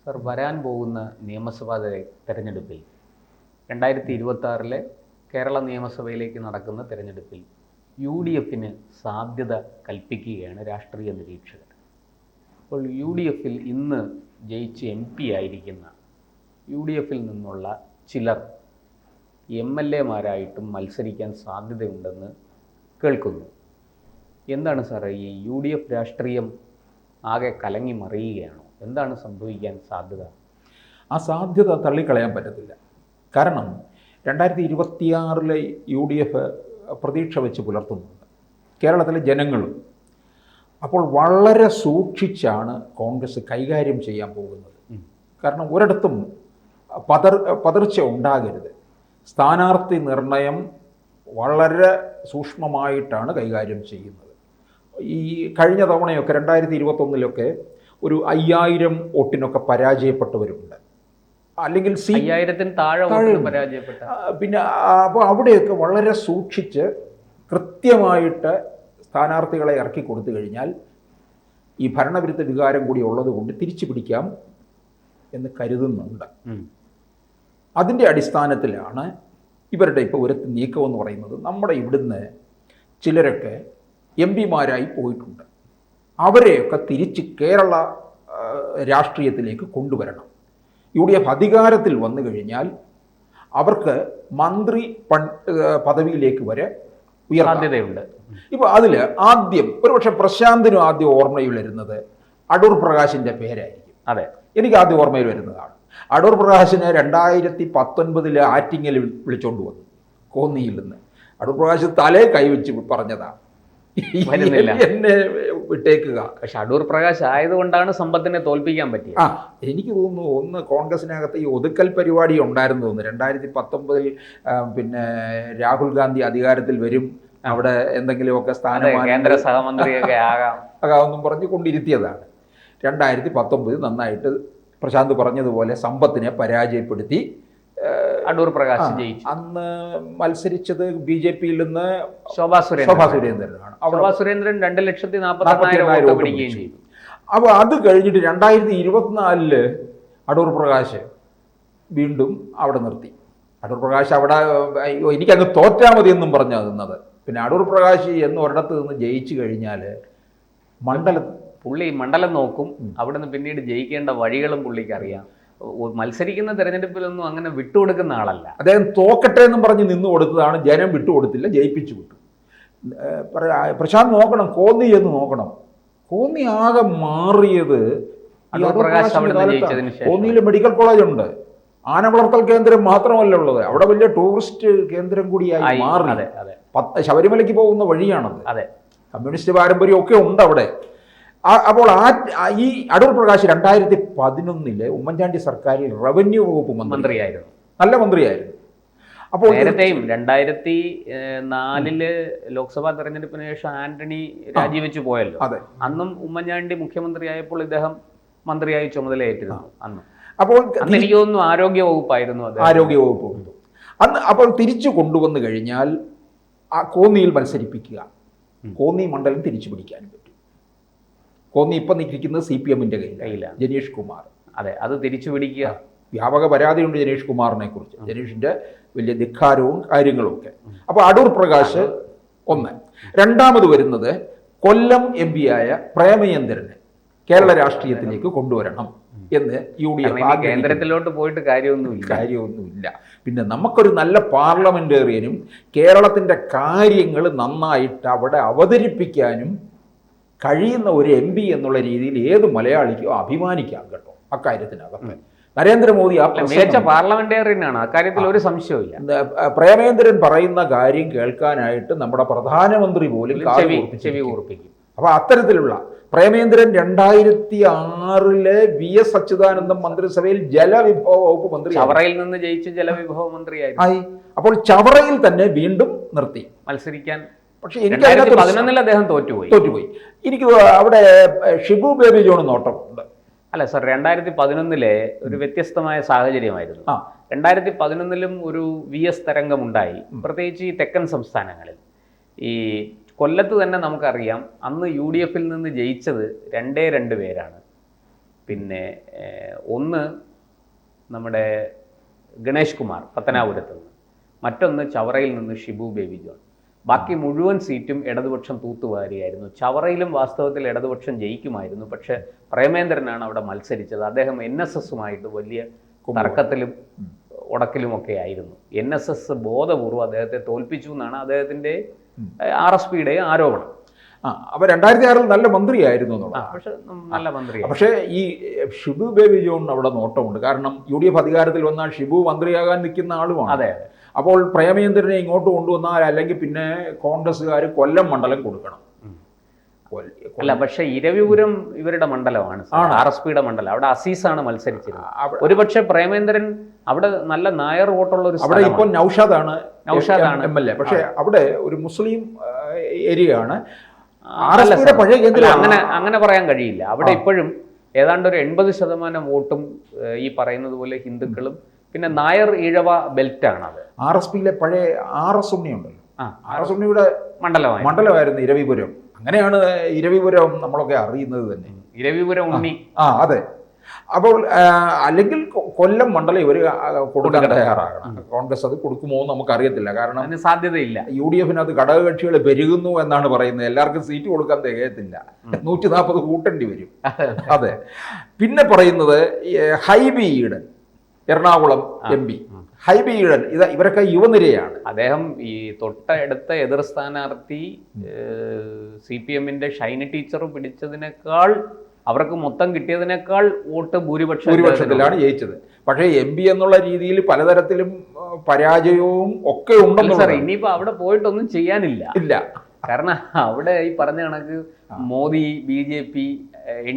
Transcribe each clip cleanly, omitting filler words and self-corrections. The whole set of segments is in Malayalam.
സർ, വരാൻ പോകുന്ന നിയമസഭാ തെരഞ്ഞെടുപ്പിൽ 2026 കേരള നിയമസഭയിലേക്ക് നടക്കുന്ന തെരഞ്ഞെടുപ്പിൽ UDFന് സാധ്യത കൽപ്പിക്കുകയാണ് രാഷ്ട്രീയ നിരീക്ഷകർ. അപ്പോൾ UDFൽ ഇന്ന് ജയിച്ച് MP ആയിരിക്കുന്ന UDFൽ നിന്നുള്ള ചിലർ MLAമാരായിട്ടും മത്സരിക്കാൻ സാധ്യതയുണ്ടെന്ന് കേൾക്കുന്നു. എന്താണ് സാറേ, ഈ UDF രാഷ്ട്രീയം ആകെ കലങ്ങി മറിയുകയാണോ? എന്താണ് സംഭവിക്കാൻ സാധ്യത? ആ സാധ്യത തള്ളിക്കളയാൻ പറ്റത്തില്ല. കാരണം 2026 UDF പ്രതീക്ഷ വെച്ച് പുലർത്തുന്നുണ്ട് കേരളത്തിലെ ജനങ്ങളും. അപ്പോൾ വളരെ സൂക്ഷിച്ചാണ് കോൺഗ്രസ് കൈകാര്യം ചെയ്യാൻ പോകുന്നത്. കാരണം ഒരിടത്തും പതർച്ച ഉണ്ടാകരുത്. സ്ഥാനാർത്ഥി നിർണയം വളരെ സൂക്ഷ്മമായിട്ടാണ് കൈകാര്യം ചെയ്യുന്നത്. ഈ കഴിഞ്ഞ തവണയൊക്കെ 2021 ഒരു 5000 വോട്ടിനൊക്കെ പരാജയപ്പെട്ടവരുണ്ട്, അല്ലെങ്കിൽ 5000-ന് താഴെ പരാജയപ്പെട്ട. പിന്നെ അപ്പോൾ അവിടെയൊക്കെ വളരെ സൂക്ഷിച്ച് കൃത്യമായിട്ട് സ്ഥാനാർത്ഥികളെ ഇറക്കി കൊടുത്തു കഴിഞ്ഞാൽ ഈ ഭരണവിരുദ്ധ വികാരം കൂടി ഉള്ളത് കൊണ്ട് തിരിച്ചു പിടിക്കാം എന്ന് കരുതുന്നുണ്ട്. അതിൻ്റെ അടിസ്ഥാനത്തിലാണ് ഇവരുടെ ഇപ്പോൾ ഒരു നീക്കമെന്ന് പറയുന്നത്. നമ്മുടെ ഇവിടുന്ന് ചിലരൊക്കെ MPമാരായി പോയിട്ടുണ്ട്. അവരെയൊക്കെ തിരിച്ച് കേരള രാഷ്ട്രീയത്തിലേക്ക് കൊണ്ടുവരണം. UDF അധികാരത്തിൽ വന്നു കഴിഞ്ഞാൽ അവർക്ക് മന്ത്രി പദവിയിലേക്ക് വരെ സാധ്യതയുണ്ട്. ഇപ്പോൾ അതിൽ ആദ്യം ഒരുപക്ഷെ പ്രശാന്തിനും ആദ്യം ഓർമ്മയിൽ വരുന്നത് അടൂർ പ്രകാശിൻ്റെ പേരായിരിക്കും. അതെ, എനിക്ക് ആദ്യം ഓർമ്മയിൽ വരുന്നതാണ്. അടൂർ പ്രകാശിനെ 2019 ആറ്റിങ്ങൽ വിളിച്ചോണ്ട് വന്നു കോന്നിയിൽ നിന്ന്. അടൂർ പ്രകാശ് തലേ കൈവച്ച് പറഞ്ഞതാണ്, എന്നെ വിട്ടേക്കുക. പക്ഷെ അടൂർ പ്രകാശ് ആയതുകൊണ്ടാണ് സമ്പത്തിനെ തോൽപ്പിക്കാൻ പറ്റിയത്. എനിക്ക് തോന്നുന്നു ഒന്ന് കോൺഗ്രസിനകത്ത് ഈ ഒതുക്കൽ പരിപാടി ഉണ്ടായിരുന്നു തോന്നുന്നു. 2019 പിന്നെ രാഹുൽ ഗാന്ധി അധികാരത്തിൽ വരും, അവിടെ എന്തെങ്കിലുമൊക്കെ സ്ഥാനമാനം കേന്ദ്ര സഹമന്ത്രിയൊക്കെ ആകാമെന്നും പറഞ്ഞ് കൊണ്ടിരുത്തിയതാണ്. 2019 നന്നായിട്ട് പ്രശാന്ത് പറഞ്ഞതുപോലെ സമ്പത്തിനെ പരാജയപ്പെടുത്തി അടൂർ പ്രകാശ് ജയിച്ചു. അന്ന് മത്സരിച്ചത് BJPയിൽ നിന്ന് ശോഭാ സുരേന്ദ്രനാണ്. ശോഭാ സുരേന്ദ്രൻ 2,40,000 വോട്ട് പിടിക്കുകയും ചെയ്തു. അപ്പോൾ അത് കഴിഞ്ഞിട്ട് 2024 അടൂർ പ്രകാശ് വീണ്ടും അവിടെ നിർത്തി. അടൂർ പ്രകാശ് അവിടെ എനിക്കങ്ങ് തോറ്റാൽ മതി എന്നും പറഞ്ഞാൽ നിന്നത്. പിന്നെ അടൂർ പ്രകാശ് എന്ന് ഒരിടത്ത് നിന്ന് ജയിച്ചു കഴിഞ്ഞാൽ പുള്ളി മണ്ഡലം നോക്കും. അവിടെ നിന്ന് പിന്നീട് ജയിക്കേണ്ട വഴികളും പുള്ളിക്ക് അറിയാം. മത്സരിക്കുന്ന തെരഞ്ഞെടുപ്പിലൊന്നും അങ്ങനെ വിട്ടുകൊടുക്കുന്ന ആളല്ല. അദ്ദേഹം തോക്കട്ടെ എന്നും പറഞ്ഞ് നിന്ന് കൊടുത്തതാണ്. ജനം വിട്ടുകൊടുത്തില്ല, ജയിപ്പിച്ചു വിട്ടു. പ്രശാന്ത് നോക്കണം, കോന്നി എന്ന് നോക്കണം. കോന്നി ആകെ മാറിയത് കോന്നിയിൽ മെഡിക്കൽ കോളേജ് ഉണ്ട്, ആന വളർത്തൽ കേന്ദ്രം മാത്രമല്ല ഉള്ളത്, അവിടെ വലിയ ടൂറിസ്റ്റ് കേന്ദ്രം കൂടിയായി മാറി. ശബരിമലയ്ക്ക് പോകുന്ന വഴിയാണത്. കമ്മ്യൂണിസ്റ്റ് പാരമ്പര്യം ഒക്കെ ഉണ്ട് അവിടെ. അപ്പോൾ ഈ അടൂർ പ്രകാശ് 2011 ഉമ്മൻചാണ്ടി സർക്കാരിൽ റവന്യൂ വകുപ്പ് മന്ത്രിയായിരുന്നു, നല്ല മന്ത്രിയായിരുന്നു. അപ്പോൾ നേരത്തെയും 2004 ലോക്സഭാ തെരഞ്ഞെടുപ്പിന് ശേഷം ആന്റണി രാജിവെച്ച് പോയല്ലോ. അന്നും ഉമ്മൻചാണ്ടി മുഖ്യമന്ത്രിയായപ്പോൾ ഇദ്ദേഹം മന്ത്രിയായി ചുമതലയേറ്റിരുന്നു. അപ്പോൾ എനിക്ക് തോന്നുന്നു ആരോഗ്യ വകുപ്പായിരുന്നു. ആരോഗ്യ വകുപ്പ് അന്ന്. അപ്പോൾ തിരിച്ചു കൊണ്ടുവന്നു കഴിഞ്ഞാൽ ആ കോന്നിയിൽ മത്സരിപ്പിക്കുക, കോന്നി മണ്ഡലം തിരിച്ചു പിടിക്കാനും പറ്റും. കോന്നി ഇപ്പം നിൽക്കുന്നത് CPMന്റെ കയ്യിലാണ്, ജനീഷ് കുമാർ. അതെ, അത് തിരിച്ചു പിടിക്കുക. വ്യാപക പരാതിയുണ്ട് ജനീഷ് കുമാറിനെ കുറിച്ച്, ജനീഷിന്റെ വലിയ ധിക്കാരവും കാര്യങ്ങളും ഒക്കെ. അപ്പോൾ അടൂർ പ്രകാശ് ഒന്ന്. രണ്ടാമത് വരുന്നത് കൊല്ലം MP ആയ പ്രേമചന്ദ്രനെ കേരള രാഷ്ട്രീയത്തിലേക്ക് കൊണ്ടുവരണം എന്ന് UDF കേന്ദ്രത്തിലോട്ട് പോയിട്ട് കാര്യമൊന്നുമില്ല. പിന്നെ നമുക്കൊരു നല്ല പാർലമെന്റേറിയനും കേരളത്തിൻ്റെ കാര്യങ്ങൾ നന്നായിട്ട് അവിടെ അവതരിപ്പിക്കാനും കഴിയുന്ന ഒരു MP എന്നുള്ള രീതിയിൽ ഏത് മലയാളിക്കോ അഭിമാനിക്കാം കേട്ടോ. അക്കാര്യത്തിനകത്ത് നരേന്ദ്രമോദി മികച്ച പാർലമെന്റേറിയനാണ്, അക്കാര്യത്തിൽ ഒരു സംശയമില്ല. പ്രേമേന്ദ്രൻ പറയുന്ന കാര്യം കേൾക്കാനായിട്ട് നമ്മുടെ പ്രധാനമന്ത്രി പോലും ചെവി കൂർപ്പിക്കും. അപ്പോൾ അത്തരത്തിലുള്ള പ്രേമേന്ദ്രൻ 2006 VS അച്യുതാനന്ദൻ മന്ത്രിസഭയിൽ ജലവിഭവ വകുപ്പ് മന്ത്രി, ചവറയിൽ നിന്ന് ജയിച്ച് ജലവിഭവ മന്ത്രിയായി. അപ്പോൾ ചവറയിൽ തന്നെ വീണ്ടും നിർത്തി മത്സരിക്കാൻ. പക്ഷെ എനിക്ക് 2011 അദ്ദേഹം തോറ്റുപോയി. എനിക്ക് അവിടെ ഷിബു ബേബി ജോൺ നോട്ടമുണ്ട്. അല്ല സർ, 2011 ഒരു വ്യത്യസ്തമായ സാഹചര്യമായിരുന്നു. 2011 ഒരു VS തരംഗം ഉണ്ടായി, പ്രത്യേകിച്ച് ഈ തെക്കൻ സംസ്ഥാനങ്ങളിൽ. ഈ കൊല്ലത്ത് തന്നെ നമുക്കറിയാം, അന്ന് UDFൽ നിന്ന് ജയിച്ചത് 2 പേരാണ്. പിന്നെ ഒന്ന് നമ്മുടെ ഗണേഷ് കുമാർ പത്തനാപുരത്ത് നിന്ന്, മറ്റൊന്ന് ചവറയിൽ നിന്ന് ഷിബു ബേബി ജോൺ. ബാക്കി മുഴുവൻ സീറ്റും ഇടതുപക്ഷം തൂത്തുവാരിയായിരുന്നു. ചവറയിലും വാസ്തവത്തിൽ ഇടതുപക്ഷം ജയിക്കുമായിരുന്നു, പക്ഷേ പ്രേമേന്ദ്രനാണ് അവിടെ മത്സരിച്ചത്. അദ്ദേഹം NSSുമായിട്ട് വലിയ തർക്കത്തിലും ഉടക്കിലുമൊക്കെ ആയിരുന്നു. NSS ബോധപൂർവ്വം അദ്ദേഹത്തെ തോൽപ്പിച്ചു എന്നാണ് അദ്ദേഹത്തിൻ്റെ RSPയുടെ ആരോപണം. അപ്പോൾ 2006 നല്ല മന്ത്രിയായിരുന്നു പക്ഷെ നല്ല മന്ത്രി. പക്ഷേ ഈ ഷിബു ബേബി ജോൺ അവിടെ നോട്ടമുണ്ട്. കാരണം UDF അധികാരത്തിൽ വന്നാൽ ഷിബു മന്ത്രിയാകാൻ നിൽക്കുന്ന ആളുമാണ്. അതെ. അപ്പോൾ പ്രേമേന്ദ്രനെ ഇങ്ങോട്ട് കൊണ്ടുവന്നാൽ അല്ലെങ്കിൽ പിന്നെ കോൺഗ്രസ്സുകാർ കൊല്ലം മണ്ഡലം കൊടുക്കണം. അല്ല, പക്ഷെ ഇരവിപുരം ഇവരുടെ മണ്ഡലമാണ്, RSPയുടെ മണ്ഡലം. അവിടെ അസീസാണ് മത്സരിച്ചിരുന്നത്. ഒരുപക്ഷെ പ്രേമേന്ദ്രൻ അവിടെ നല്ല നായർ വോട്ടുള്ള ഒരു അവിടെ ഇപ്പോൾ നൗഷാദാണ് MLA. പക്ഷെ അവിടെ ഒരു മുസ്ലിം ഏരിയ ആണ്. പഴയ കേന്ദ്രം അങ്ങനെ പറയാൻ കഴിയില്ല. അവിടെ ഇപ്പോഴും ഏതാണ്ട് ഒരു 80% വോട്ടും ഈ പറയുന്നത് പോലെ ഹിന്ദുക്കളും പിന്നെ നായർ ഈഴവ ബെൽറ്റാണ്. അത് RSPയിലെ പഴയ RS ഉണ്ണിയുണ്ടല്ലോ, RS ഉണ്ണിയുടെ മണ്ഡലമായിരുന്നു ഇരവിപുരം. അങ്ങനെയാണ് ഇരവിപുരം നമ്മളൊക്കെ അറിയുന്നത് തന്നെ, ഇരവിപുരം ഉണ്ണി. അതെ. അപ്പോൾ അല്ലെങ്കിൽ കൊല്ലം മണ്ഡലം ഇവർ കൊടുക്കാൻ തയ്യാറാകണം. കോൺഗ്രസ് അത് കൊടുക്കുമോ എന്ന് നമുക്കറിയത്തില്ല. കാരണം അതിന് സാധ്യതയില്ല. UDFിനകത്ത് ഘടകകക്ഷികൾ പെരുകുന്നു എന്നാണ് പറയുന്നത്. എല്ലാവർക്കും സീറ്റ് കൊടുക്കാൻ തികയത്തില്ല, 140 കൂട്ടേണ്ടി വരും. അതെ. പിന്നെ പറയുന്നത് ഹൈബി ഈഡൻ, എറണാകുളം MP. ഹൈബി ഈഡൻ ഇവരൊക്കെ യുവനിരയാണ്. അദ്ദേഹം ഈ തൊട്ടടുത്ത എതിർ സ്ഥാനാർത്ഥി CPMന്റെ ഷൈനി ടീച്ചർ പിടിച്ചതിനേക്കാൾ, അവർക്ക് മൊത്തം കിട്ടിയതിനേക്കാൾ വോട്ട് ഭൂരിപക്ഷത്തിലാണ് ജയിച്ചത്. പക്ഷേ MP എന്നുള്ള രീതിയിൽ പലതരത്തിലും പരാജയവും ഒക്കെ ഉണ്ടെന്ന് സാർ. ഇനിയിപ്പോൾ അവിടെ പോയിട്ടൊന്നും ചെയ്യാനില്ല. കാരണം അവിടെ ഈ പറഞ്ഞ കണക്ക് മോദി, BJP,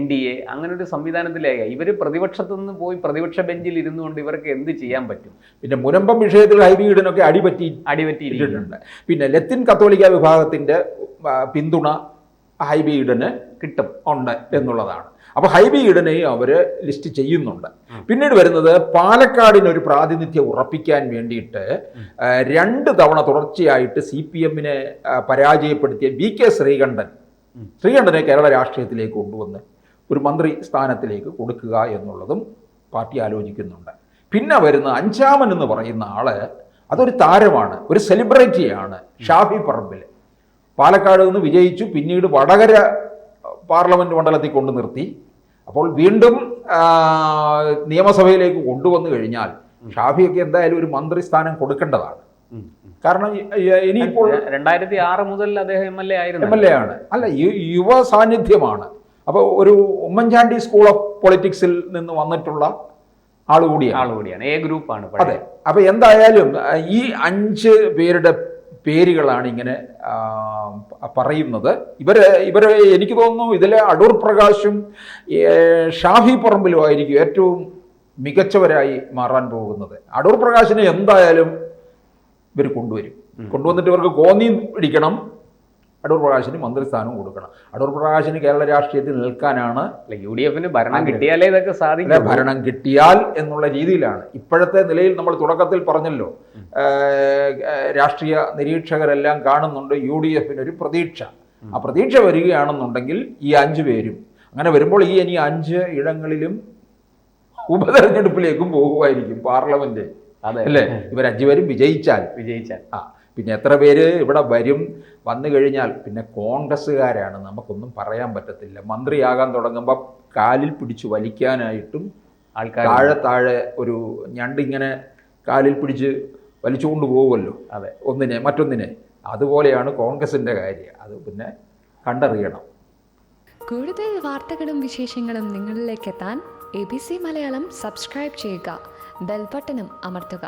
NDA അങ്ങനെ ഒരു സംവിധാനത്തിലായി. ഇവർ പ്രതിപക്ഷത്തു നിന്ന് പോയി പ്രതിപക്ഷ ബെഞ്ചിൽ ഇരുന്നുകൊണ്ട് ഇവർക്ക് എന്ത് ചെയ്യാൻ പറ്റും? പിന്നെ മുനമ്പം വിഷയത്തിൽ ഹൈബി ഈഡനൊക്കെ അടിപറ്റിയിട്ടുണ്ട്. പിന്നെ ലത്തീൻ കത്തോലിക്ക വിഭാഗത്തിന്റെ പിന്തുണ ഹൈബി ഈഡന് ഉണ്ട് എന്നുള്ളതാണ്. അപ്പോൾ ഹൈബി ഈഡനെയും അവർ ലിസ്റ്റ് ചെയ്യുന്നുണ്ട്. പിന്നീട് വരുന്നത് പാലക്കാടിനൊരു പ്രാതിനിധ്യം ഉറപ്പിക്കാൻ വേണ്ടിയിട്ട് 2 തവണ തുടർച്ചയായിട്ട് CPMനെ പരാജയപ്പെടുത്തിയ VK ശ്രീകണ്ഠനെ കേരള രാഷ്ട്രീയത്തിലേക്ക് കൊണ്ടുവന്ന് ഒരു മന്ത്രി സ്ഥാനത്തിലേക്ക് കൊടുക്കുക എന്നുള്ളതും പാർട്ടി ആലോചിക്കുന്നുണ്ട്. പിന്നെ വരുന്ന അഞ്ചാമൻ എന്ന് പറയുന്ന ആള് അതൊരു താരമാണ്, ഒരു സെലിബ്രിറ്റിയാണ്. ഷാഫി പറമ്പിൽ പാലക്കാട് നിന്ന് വിജയിച്ചു, പിന്നീട് വടകര പാർലമെന്റ് മണ്ഡലത്തിൽ കൊണ്ടു നിർത്തി. അപ്പോൾ വീണ്ടും നിയമസഭയിലേക്ക് കൊണ്ടുവന്നു കഴിഞ്ഞാൽ ഷാഫിയൊക്കെ എന്തായാലും ഒരു മന്ത്രിസ്ഥാനം കൊടുക്കേണ്ടതാണ്. കാരണം ഇനിയിപ്പോൾ 2006 മുതൽ അദ്ദേഹം MLA ആണ്. അല്ല, യുവ സാന്നിധ്യമാണ്. അപ്പോൾ ഒരു ഉമ്മൻചാണ്ടി സ്കൂൾ ഓഫ് പൊളിറ്റിക്സിൽ നിന്ന് വന്നിട്ടുള്ള ആളുകൂടിയാണ്. A ഗ്രൂപ്പാണ്. അതെ. അപ്പോൾ എന്തായാലും ഈ 5 പേരുടെ പേരുകളാണ് ഇങ്ങനെ പറയുന്നത്. ഇവരെ എനിക്ക് തോന്നുന്നു ഇതിലെ അടൂർ പ്രകാശും ഷാഫി പറമ്പിലും ആയിരിക്കും ഏറ്റവും മികച്ചവരായി മാറാൻ പോകുന്നത്. അടൂർ പ്രകാശിനെ എന്തായാലും ഇവർ കൊണ്ടുവന്നിട്ട് ഇവർക്ക് കോന്നി പിടിക്കണം. അടൂർ പ്രകാശിന് മന്ത്രിസ്ഥാനവും കൊടുക്കണം. അടൂർ പ്രകാശിന് കേരള രാഷ്ട്രീയത്തിൽ നിൽക്കാനാണ്. UDFന് ഭരണം കിട്ടിയാലേ ഇതൊക്കെ സാധിക്കും. ഭരണം കിട്ടിയാൽ എന്നുള്ള രീതിയിലാണ് ഇപ്പോഴത്തെ നിലയിൽ. നമ്മൾ തുടക്കത്തിൽ പറഞ്ഞല്ലോ, രാഷ്ട്രീയ നിരീക്ഷകരെല്ലാം കാണുന്നുണ്ട് UDFിനൊരു പ്രതീക്ഷ. ആ പ്രതീക്ഷ വരികയാണെന്നുണ്ടെങ്കിൽ ഈ 5 പേരും അങ്ങനെ വരുമ്പോൾ ഇനി 5 ഇടങ്ങളിലും ഉപതെരഞ്ഞെടുപ്പിലേക്കും പോകുമായിരിക്കും പാർലമെന്റ്. അല്ലേ? ഇവർ 5 പേരും വിജയിച്ചാൽ പിന്നെ എത്ര പേര് ഇവിടെ വന്നു കഴിഞ്ഞാൽ പിന്നെ കോൺഗ്രസ്സുകാരാണ്, നമുക്കൊന്നും പറയാൻ പറ്റത്തില്ല. മന്ത്രിയാകാൻ തുടങ്ങുമ്പോൾ കാലിൽ പിടിച്ച് വലിക്കാനായിട്ടും ആൾക്കാർ താഴെ ഒരു ഞണ്ടിങ്ങനെ കാലിൽ പിടിച്ച് വലിച്ചുകൊണ്ട് പോകുമല്ലോ, മറ്റൊന്നിനെ. അതുപോലെയാണ് കോൺഗ്രസിൻ്റെ കാര്യം. അത് പിന്നെ കണ്ടറിയണം. കൂടുതൽ വാർത്തകളും വിശേഷങ്ങളും നിങ്ങളിലേക്ക് എത്താൻ ABC മലയാളം സബ്സ്ക്രൈബ് ചെയ്യുക, ബെൽ ബട്ടണും അമർത്തുക.